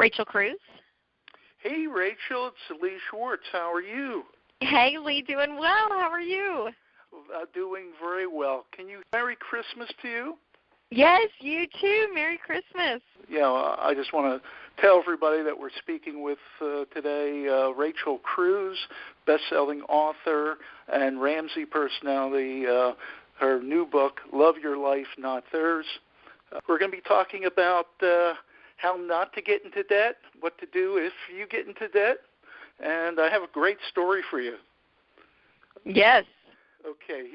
Rachel Cruze. Hey, Rachel, it's Lee Schwartz. How are you? Hey, Lee, doing well. How are you? Doing very well. Can you Merry Christmas to you? Yes, you too. Merry Christmas. Yeah, I just want to tell everybody that we're speaking with today Rachel Cruze, best-selling author and Ramsey personality. Her new book, Love Your Life, Not Theirs. We're going to be talking about how not to get into debt, what to do if you get into debt, and I have a great story for you. Yes. Okay,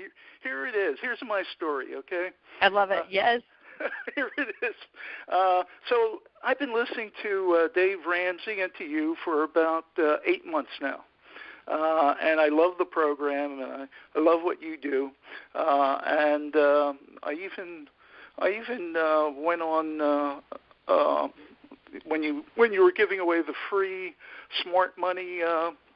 here it is. Here's my story, okay? I love it, yes. Here it is. So I've been listening to Dave Ramsey and to you for about 8 months now. And I love the program, and I love what you do. And I even went on when you were giving away the free Smart Money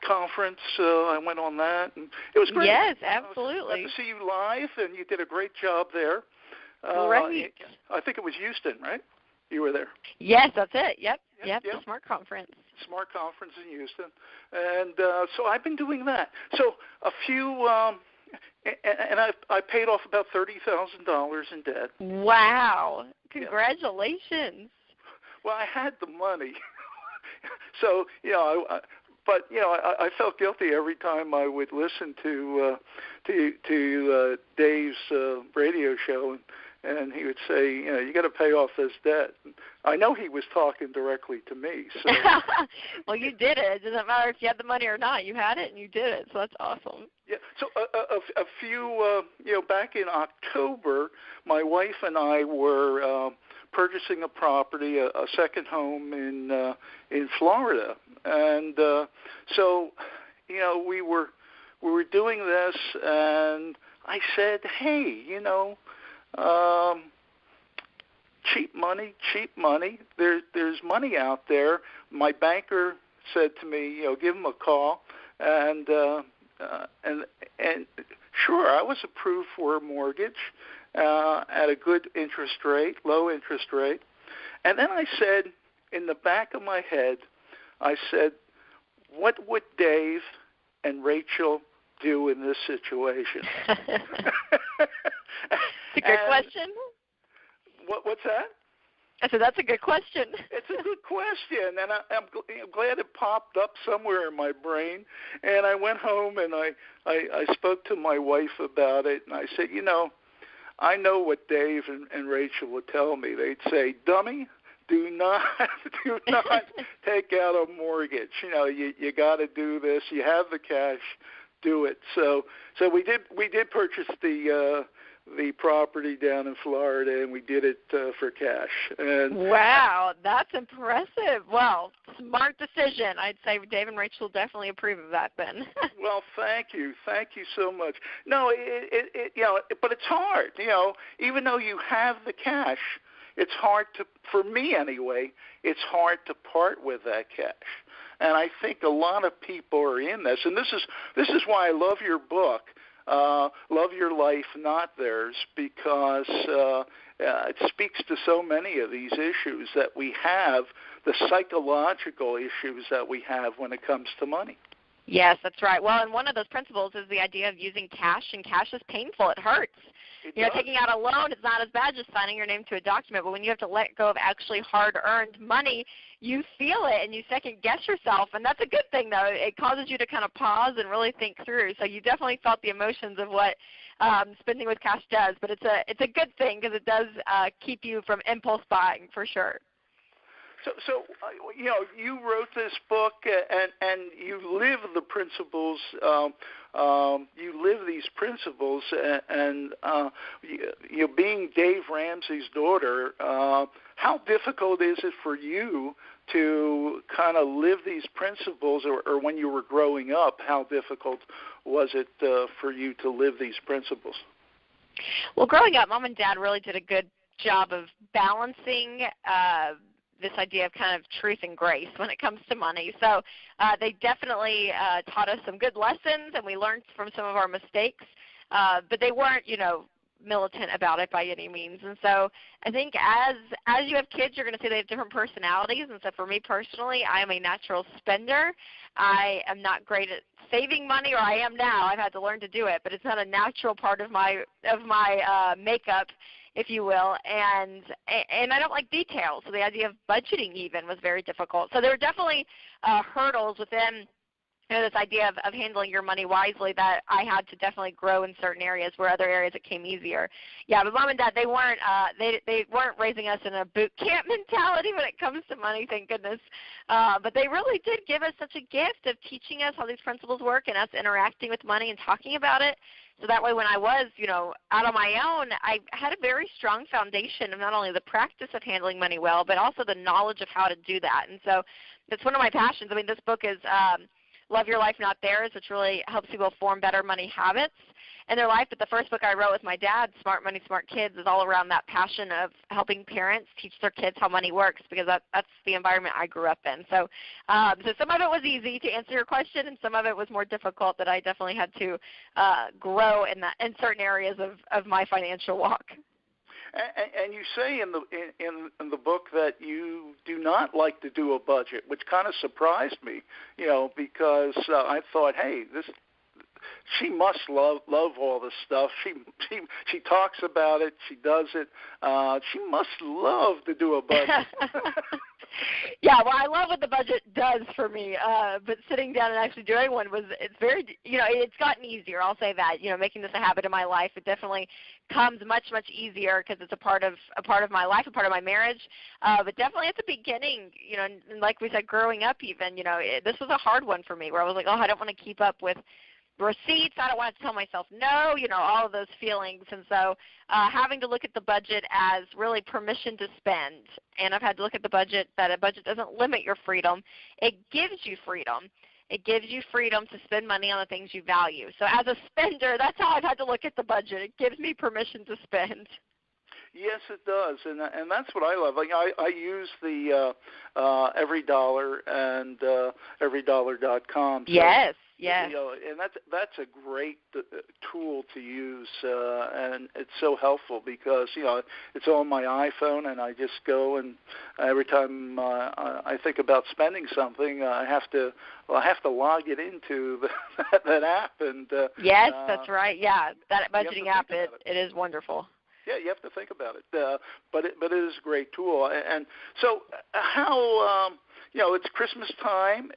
conference. I went on that, and it was great. Yes, absolutely. I got to see you live, and you did a great job there. Great. I think it was Houston, right? You were there. Yes, that's it. Yep. The Smart Conference. Smart Conference in Houston. And so I've been doing that. So a few, and I paid off about $30,000 in debt. Wow. Congratulations. Well, I had the money. So, I felt guilty every time I would listen to Dave's radio show, and he would say, you got to pay off this debt. I know he was talking directly to me. So. Well, you did it. It doesn't matter if you had the money or not. You had it, and you did it, so that's awesome. Yeah. So a few, back in October, my wife and I were purchasing a property, a second home in Florida, and so we were doing this, and I said, hey, cheap money. There's money out there. My banker said to me, give him a call, and sure, I was approved for a mortgage at a good interest rate, low interest rate. And then I said, in the back of my head, I said, what would Dave and Rachel do in this situation? It's a good question. What's that? I said, that's a good question. It's a good question, and I'm glad it popped up somewhere in my brain. And I went home, and I spoke to my wife about it, and I said, I know what Dave and Rachel would tell me. They'd say, dummy, do not take out a mortgage. You got to do this. You have the cash, do it. So we did purchase the property down in Florida, and we did it for cash. And wow, that's impressive. Well, smart decision. I'd say Dave and Rachel definitely approve of that then. Well, thank you so much. No, but it's hard. Even though you have the cash, it's hard for me anyway. It's hard to part with that cash. And I think a lot of people are in this, and this is why I love your book. Love Your Life, Not Theirs, because it speaks to so many of these issues that we have, the psychological issues that we have when it comes to money. Yes, that's right. Well, and one of those principles is the idea of using cash, and cash is painful. It hurts. Taking out a loan is not as bad as signing your name to a document, but when you have to let go of actually hard-earned money, you feel it and you second-guess yourself, and that's a good thing, though. It causes you to kind of pause and really think through. So you definitely felt the emotions of what spending with cash does, but it's a good thing because it does keep you from impulse buying for sure. So you wrote this book, and you live the principles. You live these principles, and being Dave Ramsey's daughter, how difficult is it for you to kind of live these principles, or when you were growing up, how difficult was it for you to live these principles? Well, growing up, Mom and Dad really did a good job of balancing this idea of kind of truth and grace when it comes to money. So they definitely taught us some good lessons, and we learned from some of our mistakes. But they weren't, militant about it by any means. And so I think as you have kids, you're going to see they have different personalities. And so for me personally, I am a natural spender. I am not great at saving money, or I am now. I've had to learn to do it, but it's not a natural part of my makeup, if you will, and I don't like details. So the idea of budgeting even was very difficult. So there were definitely hurdles within this idea of handling your money wisely that I had to definitely grow in certain areas where other areas it came easier. Yeah, but Mom and Dad, they weren't raising us in a boot camp mentality when it comes to money, thank goodness. But they really did give us such a gift of teaching us how these principles work and us interacting with money and talking about it. So that way when I was, out on my own, I had a very strong foundation of not only the practice of handling money well, but also the knowledge of how to do that. And so that's one of my passions. I mean, this book is Love Your Life, Not Theirs, which really helps people form better money habits in their life. But the first book I wrote with my dad, Smart Money, Smart Kids, is all around that passion of helping parents teach their kids how money works, because that's the environment I grew up in. So some of it was easy, to answer your question, and some of it was more difficult that I definitely had to grow in certain areas of my financial walk. And you say in the book that you do not like to do a budget, which kind of surprised me, because I thought, hey, she must love all this stuff. She talks about it. She does it. She must love to do a budget. Yeah, well, I love what the budget does for me. But sitting down and actually doing one it's very, it's gotten easier. I'll say that. Making this a habit in my life, it definitely comes much, much easier because it's a part of my life, a part of my marriage. But definitely at the beginning, and like we said, growing up even, this was a hard one for me, where I was like, I don't want to keep up with receipts, I don't want to tell myself no, all of those feelings. And so having to look at the budget as really permission to spend, and I've had to look at the budget that a budget doesn't limit your freedom. It gives you freedom. It gives you freedom to spend money on the things you value. So as a spender, that's how I've had to look at the budget. It gives me permission to spend. Yes, it does, and that's what I love. Like I use the Every Dollar and everydollar.com. So, yes, yes. And that's a great tool to use, and it's so helpful because it's on my iPhone, and I just go, and every time I think about spending something, I have to log it into that app. And yes, that's right. Yeah, that budgeting app, it is wonderful. Yeah, you have to think about it, but it is a great tool. And so, how it's Christmas time.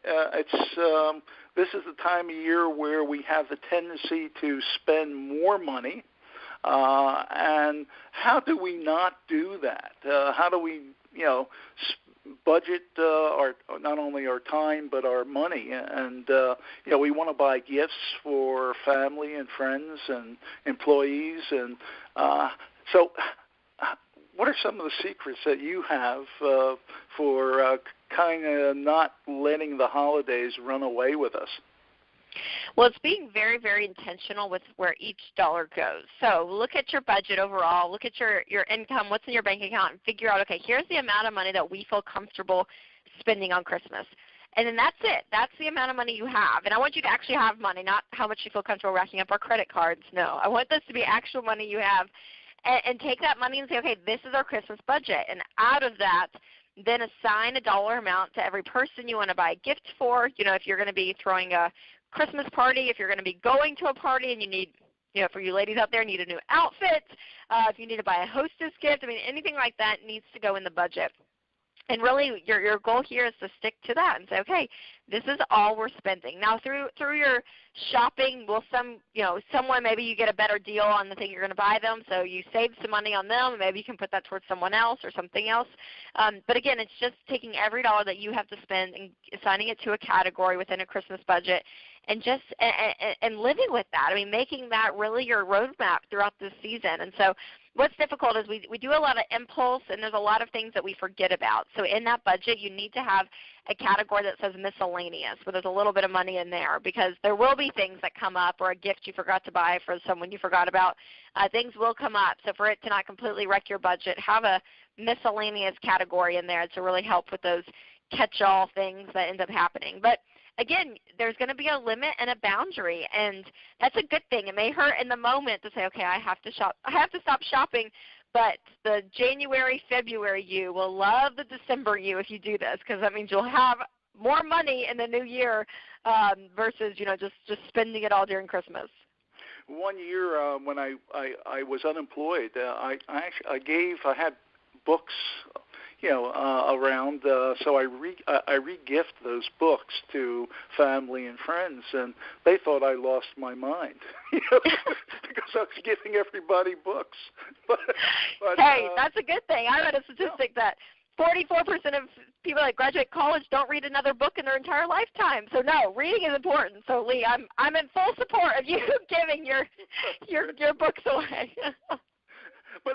This is the time of year where we have the tendency to spend more money. And how do we not do that? How do we budget not only our time but our money? And we want to buy gifts for family and friends and employees, and so what are some of the secrets that you have for kind of not letting the holidays run away with us? Well, it's being very, very intentional with where each dollar goes. So look at your budget overall, look at your income, what's in your bank account, and figure out, okay, here's the amount of money that we feel comfortable spending on Christmas. And then that's it. That's the amount of money you have. And I want you to actually have money, not how much you feel comfortable racking up our credit cards. No, I want this to be actual money you have. And take that money and say, okay, this is our Christmas budget. And out of that, then assign a dollar amount to every person you want to buy a gift for. If you're going to be throwing a Christmas party, if you're going to be going to a party and you need, for you ladies out there, need a new outfit, if you need to buy a hostess gift, anything like that needs to go in the budget. And really, your goal here is to stick to that and say, okay, this is all we're spending. Now, through your shopping, someone, maybe you get a better deal on the thing you're going to buy them, so you save some money on them, and maybe you can put that towards someone else or something else. But again, it's just taking every dollar that you have to spend and assigning it to a category within a Christmas budget, and just and living with that. Making that really your roadmap throughout this season. And so what's difficult is we do a lot of impulse, and there's a lot of things that we forget about. So in that budget, you need to have a category that says miscellaneous, where there's a little bit of money in there, because there will be things that come up, or a gift you forgot to buy for someone you forgot about. Things will come up. So for it to not completely wreck your budget, have a miscellaneous category in there to really help with those catch-all things that end up happening. But again, there's going to be a limit and a boundary, and that's a good thing. It may hurt in the moment to say, okay, I have to stop shopping, but the January, February you will love the December you if you do this, because that means you'll have more money in the new year versus, just spending it all during Christmas. One year when I was unemployed, I had books, around, so I re-gift those books to family and friends, and they thought I lost my mind, because I was giving everybody books. But hey, that's a good thing. I read a statistic that 44% of people that graduate college don't read another book in their entire lifetime. So no, reading is important. So Lee, I'm in full support of you giving your books away. But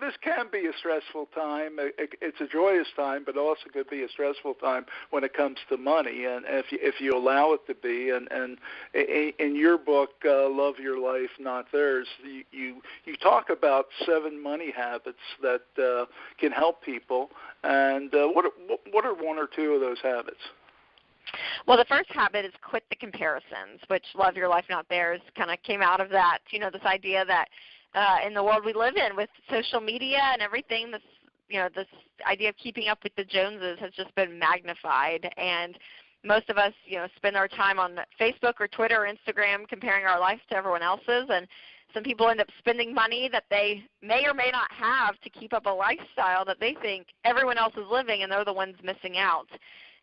this can be a stressful time. It's a joyous time, but also could be a stressful time when it comes to money. And if you allow it to be, and in your book, Love Your Life, Not Theirs, you talk about 7 money habits that can help people. And what are one or two of those habits? Well, the first habit is quit the comparisons, which Love Your Life, Not Theirs kind of came out of that. This idea that in the world we live in with social media and everything, this idea of keeping up with the Joneses has just been magnified. And most of us, spend our time on Facebook or Twitter or Instagram comparing our life to everyone else's. And some people end up spending money that they may or may not have to keep up a lifestyle that they think everyone else is living, and they're the ones missing out.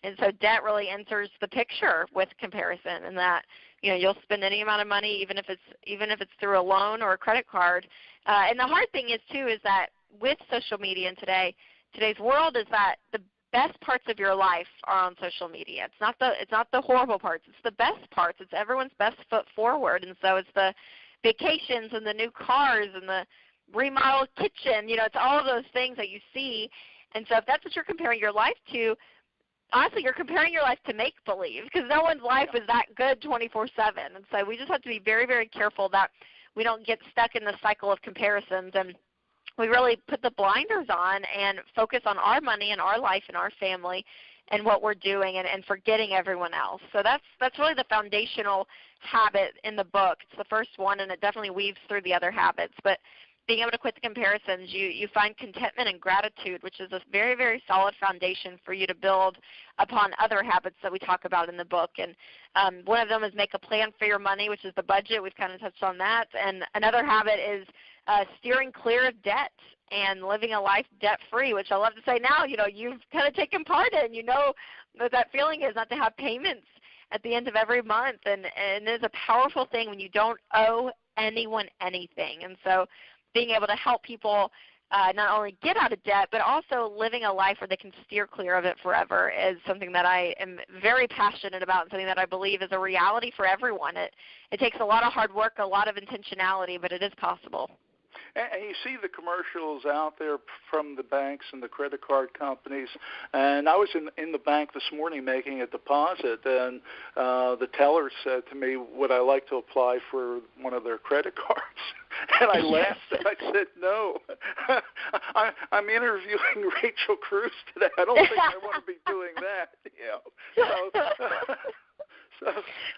And so debt really enters the picture with comparison, and that you'll spend any amount of money, even if it's through a loan or a credit card. And the hard thing is too is that with social media in today's world is that the best parts of your life are on social media. It's not the horrible parts. It's the best parts. It's everyone's best foot forward. And so it's the vacations and the new cars and the remodeled kitchen. It's all of those things that you see. And so if that's what you're comparing your life to, honestly, you're comparing your life to make-believe, because no one's life is that good 24/7. And so we just have to be very, very careful that we don't get stuck in the cycle of comparisons, and we really put the blinders on and focus on our money and our life and our family and what we're doing, and forgetting everyone else. So that's really the foundational habit in the book. It's the first one, and it definitely weaves through the other habits. But being able to quit the comparisons, you find contentment and gratitude, which is a very, very solid foundation for you to build upon other habits that we talk about in the book. And one of them is make a plan for your money, which is the budget. We've kind of touched on that. And another habit is steering clear of debt and living a life debt-free, which I love to say now, you've kind of taken part in. You know what that feeling is, not to have payments at the end of every month. And it's a powerful thing when you don't owe anyone anything. And so being able to help people not only get out of debt, but also living a life where they can steer clear of it forever is something that I am very passionate about, and something that I believe is a reality for everyone. It takes a lot of hard work, a lot of intentionality, but it is possible. And you see the commercials out there from the banks and the credit card companies. And I was in the bank this morning making a deposit, and the teller said to me, would I like to apply for one of their credit cards? And I laughed and I said, no. I'm interviewing Rachel Cruze today. I don't think I want to be doing that.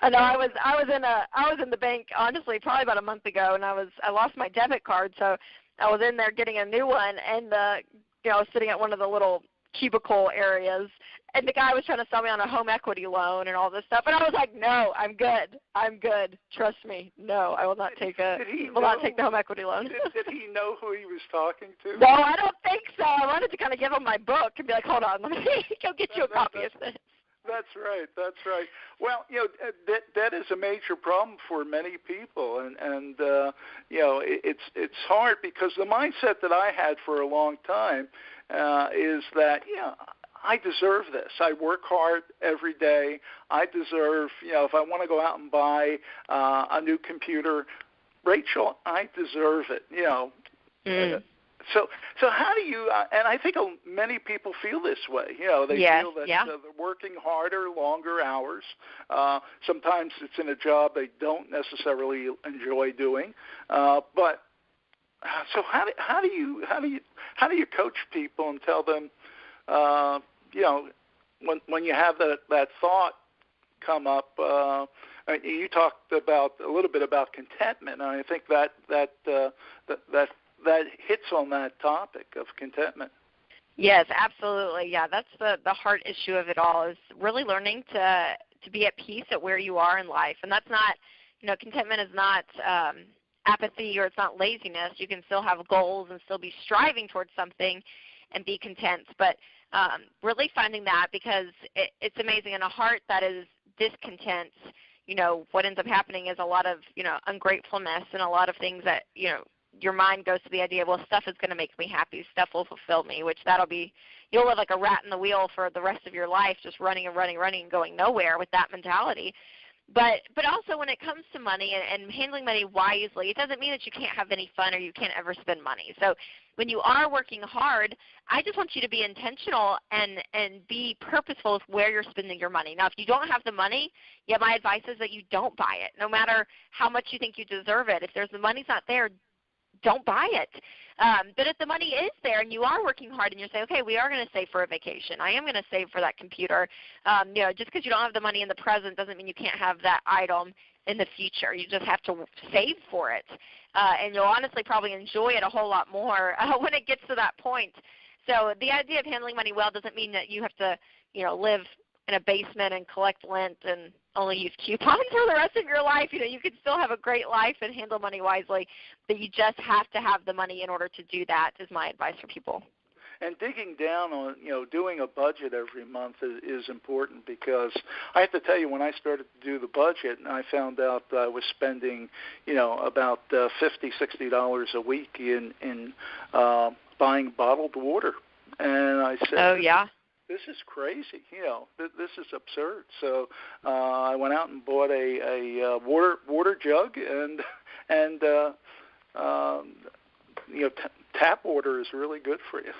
I know I was in the bank, honestly, probably about a month ago, and I lost my debit card, so I was in there getting a new one, and I was sitting at one of the little cubicle areas, and the guy was trying to sell me on a home equity loan and all this stuff, and I was like, no, I'm good, trust me, no, I will not take the home equity loan. Did he know who he was talking to? No, I don't think so. I wanted to kind of give him my book and be like, hold on, let me go get you a copy of this. That's right. Well, debt is a major problem for many people, and it's hard because the mindset that I had for a long time is that I deserve this. I work hard every day. I deserve, if I want to go out and buy a new computer, Rachel, I deserve it. So how do you, and I think many people feel this way, they feel that they're working harder, longer hours. Sometimes it's in a job they don't necessarily enjoy doing. But so how do you coach people and tell them, when you have that thought, come up. You talked about a little bit about contentment, and I think that hits on that topic of contentment. Yes, absolutely. Yeah, that's the heart issue of it all, is really learning to be at peace at where you are in life. And that's not, contentment is not apathy, or it's not laziness. You can still have goals and still be striving towards something and be content. But really finding that, because it's amazing, in a heart that is discontent, what ends up happening is a lot of, ungratefulness, and a lot of things that, your mind goes to the idea, well, stuff is going to make me happy, stuff will fulfill me, which you'll live like a rat in the wheel for the rest of your life, just running and running and going nowhere with that mentality. But also when it comes to money and handling money wisely, it doesn't mean that you can't have any fun or you can't ever spend money. So when you are working hard, I just want you to be intentional and be purposeful with where you're spending your money. Now, if you don't have the money, my advice is that you don't buy it, no matter how much you think you deserve it. If the money's not there, don't buy it. But if the money is there and you are working hard and you say, okay, we are going to save for a vacation, I am going to save for that computer, just because you don't have the money in the present doesn't mean you can't have that item in the future. You just have to save for it. And you'll honestly probably enjoy it a whole lot more when it gets to that point. So the idea of handling money well doesn't mean that you have to, live in a basement and collect lint and only use coupons for the rest of your life. You can still have a great life and handle money wisely, but you just have to have the money in order to do that, is my advice for people. And digging down on, doing a budget every month is important, because I have to tell you, when I started to do the budget, and I found out that I was spending, about $50, $60 a week in buying bottled water. And I said, oh, yeah. This is crazy, this is absurd. So I went out and bought a water jug, and tap water is really good for you.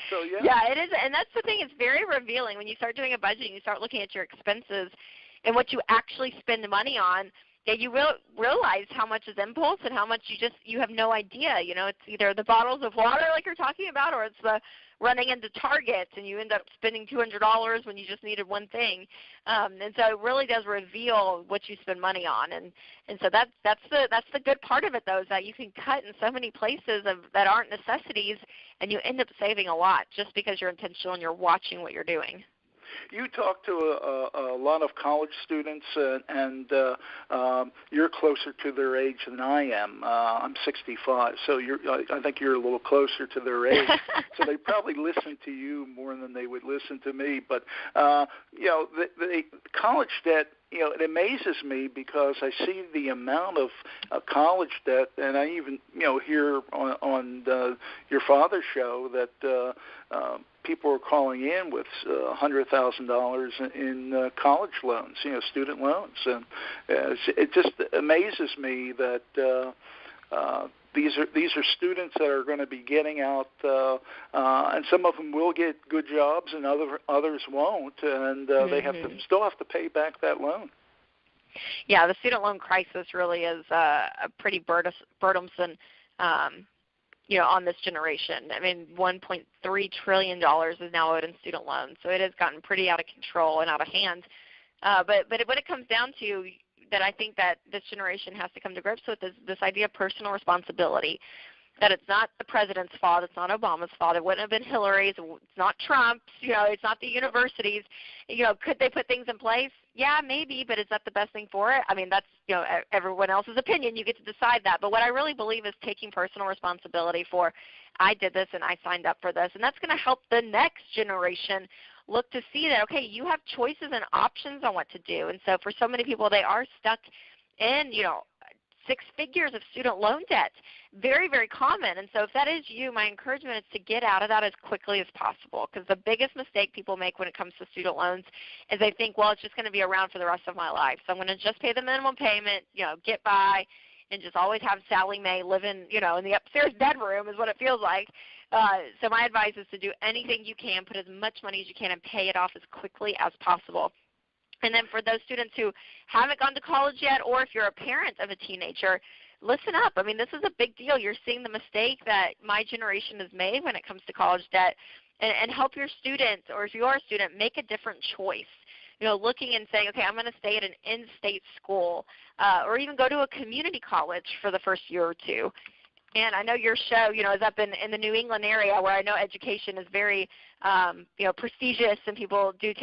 So yeah. Yeah, it is, and that's the thing. It's very revealing when you start doing a budget and you start looking at your expenses and what you actually spend money on. Yeah, you will realize how much is impulse and how much you have no idea. It's either the bottles of water like you're talking about, or it's the running into Target and you end up spending $200 when you just needed one thing. And so it really does reveal what you spend money on. And so that's the good part of it, though, is that you can cut in so many places that aren't necessities, and you end up saving a lot just because you're intentional and you're watching what you're doing. You talk to a lot of college students, and you're closer to their age than I am. I'm 65, so I think you're a little closer to their age. So they probably listen to you more than they would listen to me. But the college debt, it amazes me, because I see the amount of college debt, and I even hear on your father's show that people are calling in with $100,000 in college loans, student loans, and it just amazes me that these are students that are going to be getting out, and some of them will get good jobs, and others won't, and they still have to pay back that loan. Yeah, the student loan crisis really is a pretty burdensome. On this generation. I mean, $1.3 trillion is now owed in student loans, so it has gotten pretty out of control and out of hand. But when it comes down to that, I think that this generation has to come to grips with is this idea of personal responsibility, that it's not the president's fault, it's not Obama's fault, it wouldn't have been Hillary's, it's not Trump's, it's not the universities. Could they put things in place? Yeah, maybe, but is that the best thing for it? I mean, that's everyone else's opinion. You get to decide that. But what I really believe is taking personal responsibility for, I did this and I signed up for this, and that's going to help the next generation look to see that, okay, you have choices and options on what to do. And so for so many people, they are stuck in, 6 figures of student loan debt. Very, very common. And so if that is you, my encouragement is to get out of that as quickly as possible, because the biggest mistake people make when it comes to student loans is they think, well, it's just going to be around for the rest of my life. So I'm going to just pay the minimum payment, get by, and just always have Sally Mae living, in the upstairs bedroom is what it feels like. So my advice is to do anything you can, put as much money as you can, and pay it off as quickly as possible. And then for those students who haven't gone to college yet, or if you're a parent of a teenager, listen up. I mean, this is a big deal. You're seeing the mistake that my generation has made when it comes to college debt. and help your students, or if you are a student, make a different choice. Looking and saying, okay, I'm going to stay at an in-state school, or even go to a community college for the first year or two. And I know your show, is up in the New England area, where I know education is very, prestigious, and people do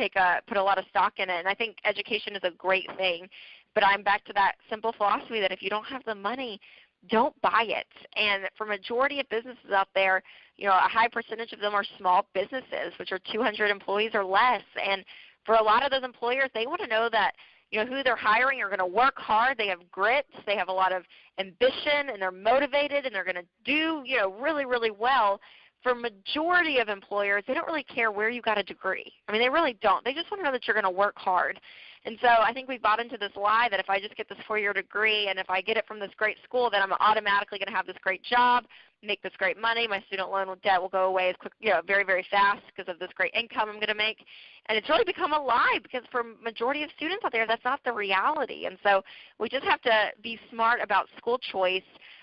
put a lot of stock in it. And I think education is a great thing. But I'm back to that simple philosophy that if you don't have the money, don't buy it. And for majority of businesses out there, a high percentage of them are small businesses, which are 200 employees or less. And for a lot of those employers, they want to know that who they're hiring are going to work hard, they have grit, they have a lot of ambition, and they're motivated, and they're going to do really, really well. For majority of employers, they don't really care where you got a degree. I mean, they really don't. They just want to know that you're going to work hard. And so I think we've bought into this lie that if I just get this 4-year degree, and if I get it from this great school, then I'm automatically going to have this great job, make this great money, my student loan debt will go away as quick, very, very fast because of this great income I'm going to make. And it's really become a lie, because for majority of students out there, that's not the reality. And so we just have to be smart about school choice,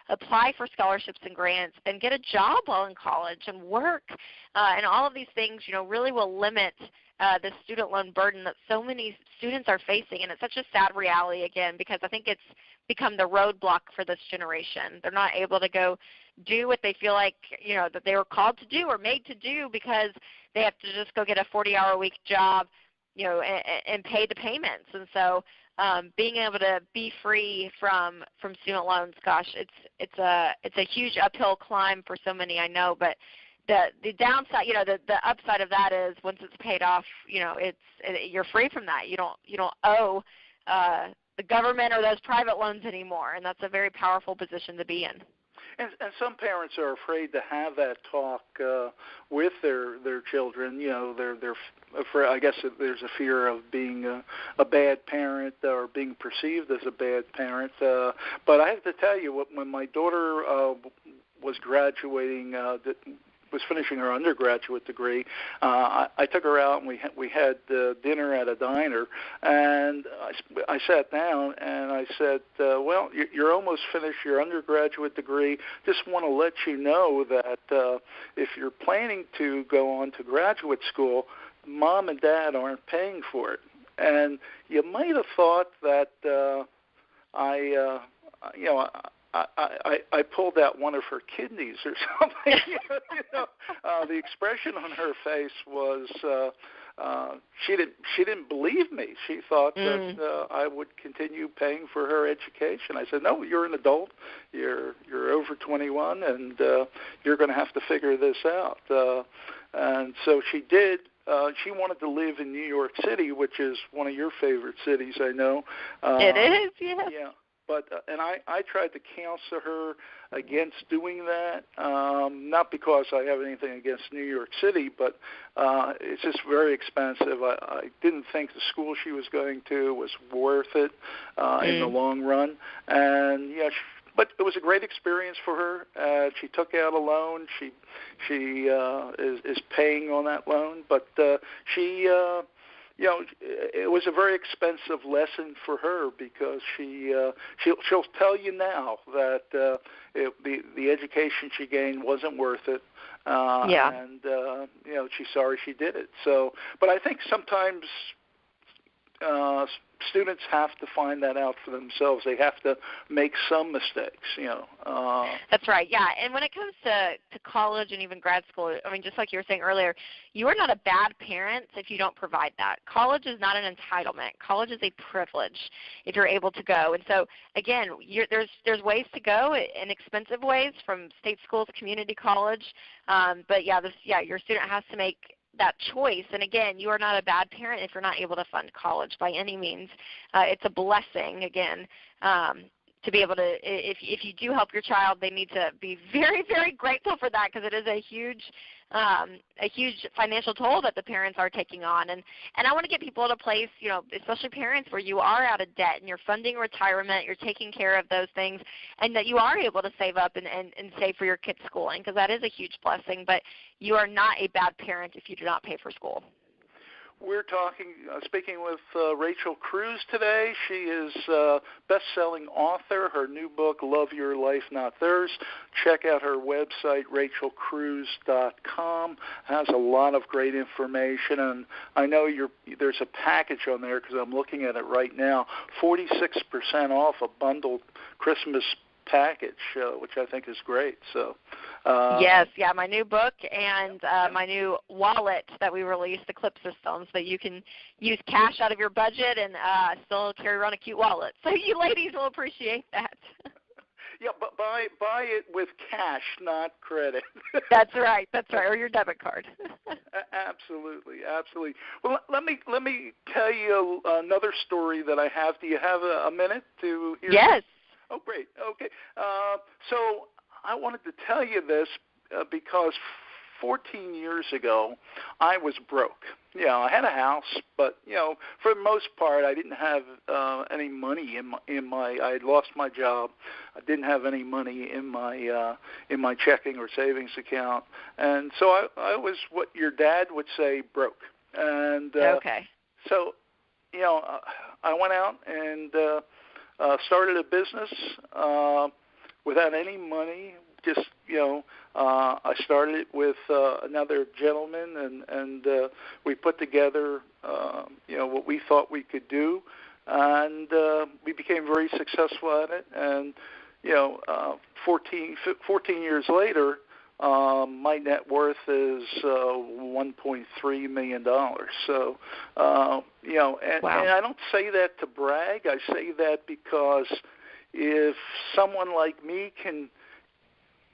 apply for scholarships and grants, and get a job while in college and work. And all of these things, really will limit the student loan burden that so many students are facing. And it's such a sad reality, again, because I think it's become the roadblock for this generation. They're not able to go do what they feel like, that they were called to do or made to do, because they have to just go get a 40-hour-a-week job, and pay the payments. And so being able to be free from student loans, gosh, it's a huge uphill climb for so many, I know. But the downside, the upside of that is once it's paid off, you're free from that. You don't owe the government or those private loans anymore, and that's a very powerful position to be in. And some parents are afraid to have that talk with their children. They're afraid. I guess there's a fear of being a bad parent or being perceived as a bad parent. But I have to tell you, when my daughter was graduating, was finishing her undergraduate degree, I took her out and we had dinner at a diner, and I sat down and I said, well, you're almost finished your undergraduate degree. Just want to let you know that if you're planning to go on to graduate school, Mom and Dad aren't paying for it. And you might have thought that I pulled out one of her kidneys or something. The expression on her face was she didn't believe me. She thought that I would continue paying for her education. I said, no, you're an adult. You're over 21, and you're going to have to figure this out. And so she did. She wanted to live in New York City, which is one of your favorite cities, I know. It is, yeah. Yeah. But and I tried to counsel her against doing that, not because I have anything against New York City, but it's just very expensive. I didn't think the school she was going to was worth it in the long run. And but it was a great experience for her. She took out a loan. She is paying on that loan, but it was a very expensive lesson for her, because she'll tell you now that the education she gained wasn't worth it. And she's sorry she did it. So, but I think sometimes students have to find that out for themselves. They have to make some mistakes, That's right, yeah. And when it comes to college and even grad school, I mean, just like you were saying earlier, you are not a bad parent if you don't provide that. College is not an entitlement. College is a privilege if you're able to go. And so, again, there's ways to go, inexpensive ways, from state school to community college. But your student has to make that choice. And again, you are not a bad parent if you're not able to fund college by any means. It's a blessing, again, to be able to, if you do help your child, they need to be very, very grateful for that, because it is a huge financial toll that the parents are taking on. And I want to get people at a place, especially parents, where you are out of debt and you're funding retirement, you're taking care of those things, and that you are able to save up and save for your kids' schooling, because that is a huge blessing. But you are not a bad parent if you do not pay for school. We're speaking with Rachel Cruze today. She is a best-selling author. Her new book, Love Your Life, Not Theirs. Check out her website, rachelcruze.com. Has a lot of great information, and I know there's a package on there because I'm looking at it right now. 46% off a bundled Christmas package, which I think is great. So. Yes, my new book and my new wallet that we released, the Clip System, so that you can use cash out of your budget and still carry around a cute wallet. So you ladies will appreciate that. Yeah, but buy it with cash, not credit. That's right, or your debit card. Absolutely. Well, let me tell you another story that I have. Do you have a minute to hear? Yes. Oh, great. Okay. So I wanted to tell you this because 14 years ago, I was broke. I had a house, but for the most part, I didn't have any money in my. I had lost my job. I didn't have any money in my checking or savings account, and so I was what your dad would say, broke. And okay. So, I went out and started a business without any money. Just I started it with another gentleman, and we put together what we thought we could do, and we became very successful at it. And 14 years later, my net worth is $1.3 million. So wow. And I don't say that to brag. I say that because if someone like me can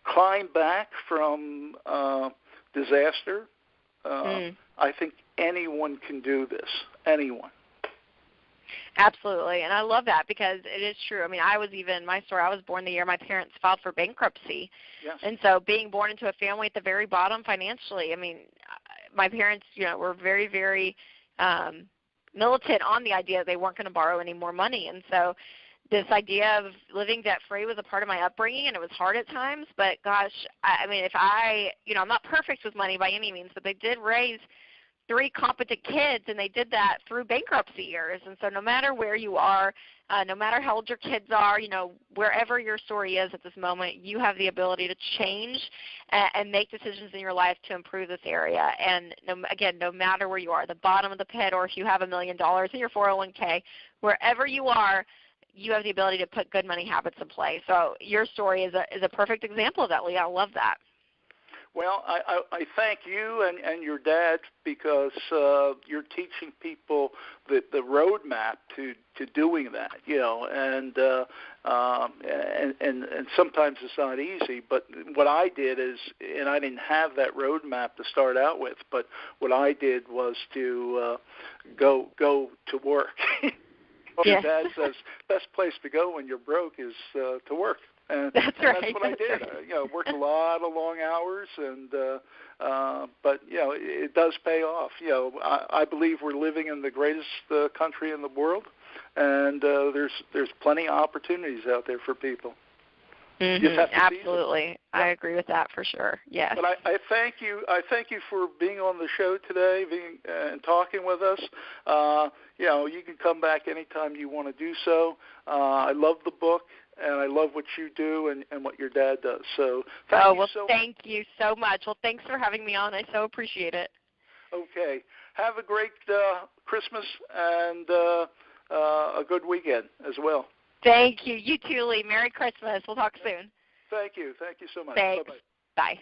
climb back from disaster, I think anyone can do this. Anyone. Absolutely, and I love that because it is true. I mean, my story, I was born the year my parents filed for bankruptcy. Yes. And so being born into a family at the very bottom financially, I mean, my parents, were very, very militant on the idea that they weren't going to borrow any more money. And so this idea of living debt-free was a part of my upbringing, and it was hard at times. But, gosh, I mean, I'm not perfect with money by any means, but they did raise 3 competent kids, and they did that through bankruptcy years. And so no matter where you are, no matter how old your kids are, wherever your story is at this moment, you have the ability to change and make decisions in your life to improve this area. And, no matter where you are, the bottom of the pit, or if you have $1 million in your 401k, wherever you are, you have the ability to put good money habits in place. So your story is a perfect example of that, Leah. I love that. Well, I thank you and your dad because you're teaching people the roadmap to doing that, and sometimes it's not easy. But what I did is, and I didn't have that roadmap to start out with, but what I did was to go to work. Your dad says best place to go when you're broke is to work. And that's right. That's what I did. Right. Worked a lot of long hours, and but it does pay off. I believe we're living in the greatest country in the world, and there's plenty of opportunities out there for people. Mm-hmm. Absolutely, I agree with that for sure. Yes. But I thank you. I thank you for being on the show today, and talking with us. You can come back anytime you want to do so. I love the book. And I love what you do and what your dad does. So thank you so much. Well, thanks for having me on. I so appreciate it. Okay. Have a great Christmas and a good weekend as well. Thank you. You too, Lee. Merry Christmas. We'll talk soon. Thank you. Thank you so much. Thanks. Bye-bye. Bye.